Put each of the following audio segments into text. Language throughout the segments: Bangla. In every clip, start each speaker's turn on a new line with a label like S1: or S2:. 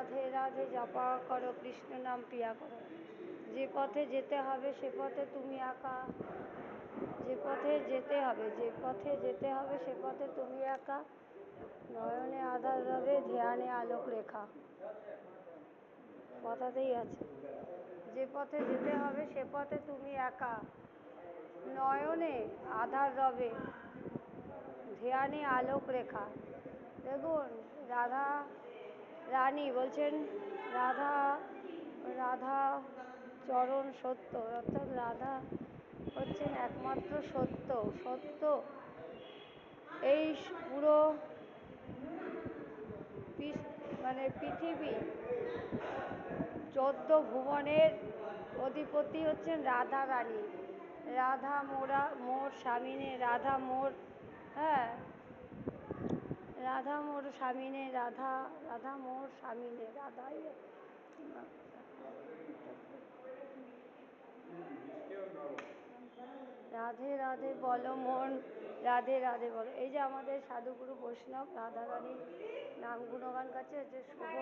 S1: রাধে রাধে জপা করো কৃষ্ণ নাম প্রিয়া করো। যে পথে যেতে হবে সে পথে তুমি একা, যে পথে যেতে হবে সে পথে তুমি একা, নয়নে আধার রবে ধ্যানে আলোক রেখা। কথাতেই আছে, যে পথে যেতে হবে সে পথে তুমি একা, নয়নে আধার রবে ধ্যানে আলোক রেখা। দেখুন রাধা রানী বলছেন রাধা চরণ সত্য, অর্থাৎ রাধা হচ্ছেন একমাত্র সত্য। এই পুরো পৃথিবী 14 ভুবনের অধিপতি হচ্ছেন রাধা রানী। রাধা মোর স্বামিনে, রাধা মোর স্বামিনে, রাধা মোর স্বামিনে, রাধাই রাধে রাধে বলো মন, রাধে রাধে বলো। এই যে আমাদের সাধুগুরু বৈষ্ণব রাধা রানীর নাম গুণগান গাচ্ছে, যে শুভ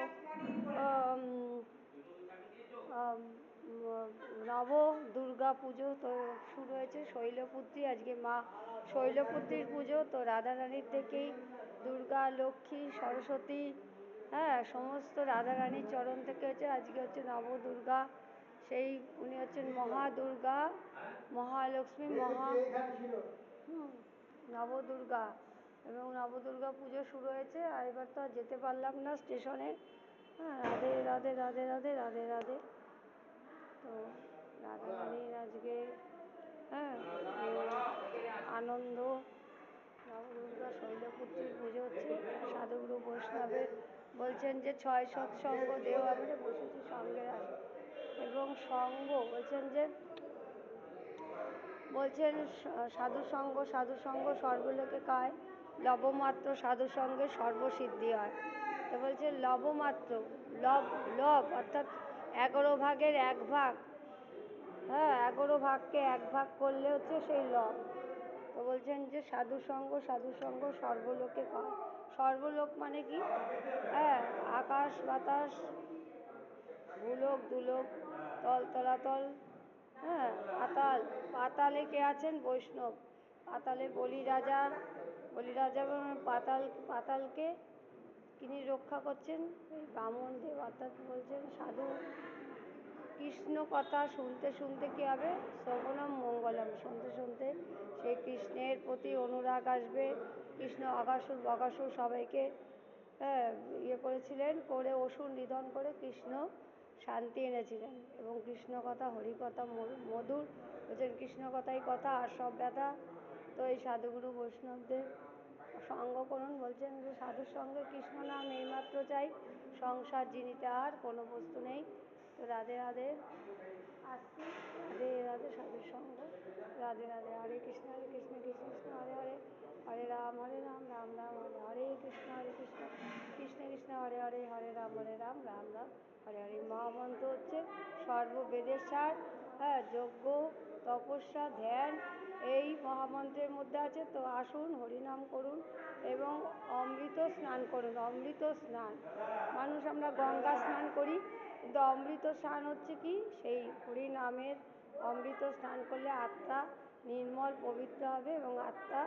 S1: নব দুর্গা পুজো তো শুরু হয়েছে। শৈলপুত্রী, আজকে মা শৈলপুত্রীর পুজো। তো রাধা রানীর থেকেই দুর্গা, লক্ষ্মী, সরস্বতী সমস্ত রাধা রানীর চরণ থেকে হচ্ছে। আজকে হচ্ছে নবদুর্গা, সেই উনি হচ্ছেন মহাদুর্গা, মহালক্ষ্মী, নবদুর্গা। এবং নবদুর্গা পুজো শুরু হয়েছে। আর এবার তো আর যেতে পারলাম না স্টেশনে। রাধে রাধে রাধে রাধে রাধে রাধে। তো রাধা রানীর আজকে আনন্দ, নবদুর্গা শৈলপুত্রীর পুজো হচ্ছে। সাধুগুরু বৈষ্ণবের বলছেন যে 6 সৎসঙ্গ দেও, আমরা বসেছি সঙ্গের আসে। এবং সঙ্গ বলছেন সাধুসঙ্গ সর্বলোকে কায়, লবমাত্র সাধুসঙ্গে সর্বসিদ্ধি হয়। তো বলছে লবমাত্র, লব অর্থাৎ 11 ভাগের 1 ভাগ, 11 ভাগকে 1 ভাগ করলে হচ্ছে সেই লব। তো বলছেন যে সাধুসঙ্গ সর্বলোকে কায়। সর্বলোক মানে কি? আকাশ বাতাস, ভূলোক দুলোক, তল তলাতল, পাতালে কে আছেন? বৈষ্ণব। পাতালে বলি রাজা এবং পাতালকে তিনি রক্ষা করছেন বামন দেব। অর্থাৎ বলছেন সাধু কৃষ্ণ কথা শুনতে শুনতে কি হবে? শ্রবণম মঙ্গলম, শুনতে শুনতে সেই কৃষ্ণের প্রতি অনুরাগ আসবে। কৃষ্ণ অঘাসুর বঘাসুর সবাইকে করেছিলেন, করে অসুর নিধন করে কৃষ্ণ শান্তি এনেছিলেন। এবং কৃষ্ণ কথা, হরি কথা মধুর, বলছেন কৃষ্ণ কথাই কথা আর সব ব্যথা। তো এই সাধুগুরু বৈষ্ণবদের সঙ্গ করুন। বলছেন যে সাধুর সঙ্গে কৃষ্ণ নাম এইমাত্র চাই, সংসার যিনিতে আর কোনো বস্তু নেই। তো রাধে রাধে আসছি, রাধে রাধে সাধুর সঙ্গ, রাধে রাধে। হরে কৃষ্ণ কৃষ্ণ কৃষ্ণ হরে হরে, হরে রাম রাম রাম হরে কৃষ্ণ কৃষ্ণ কৃষ্ণ হরে হরে, হরে রাম রাম রাম হরে হরে। মহামন্ত্র হচ্ছে সর্ববেদের সার, যজ্ঞ, তপস্যা, ধ্যান এই মহামন্ত্রের মধ্যে আছে। তো আসুন হরিনাম করুন এবং অমৃত স্নান করুন। অমৃত স্নান মানুষ আমরা গঙ্গা স্নান করি, কিন্তু অমৃত স্নান হচ্ছে কি? সেই হরিনামের অমৃত স্নান করলে আত্মা নির্মল পবিত্র হবে এবং আত্মা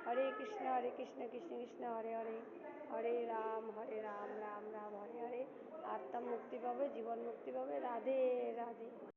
S1: হরে কৃষ্ণ কৃষ্ণ কৃষ্ণ হরে হরে, হরে রাম রাম রাম হরে হরে, আত্মা মুক্তি পাবে, জীবন মুক্তি পাবে। রাধে রাধে।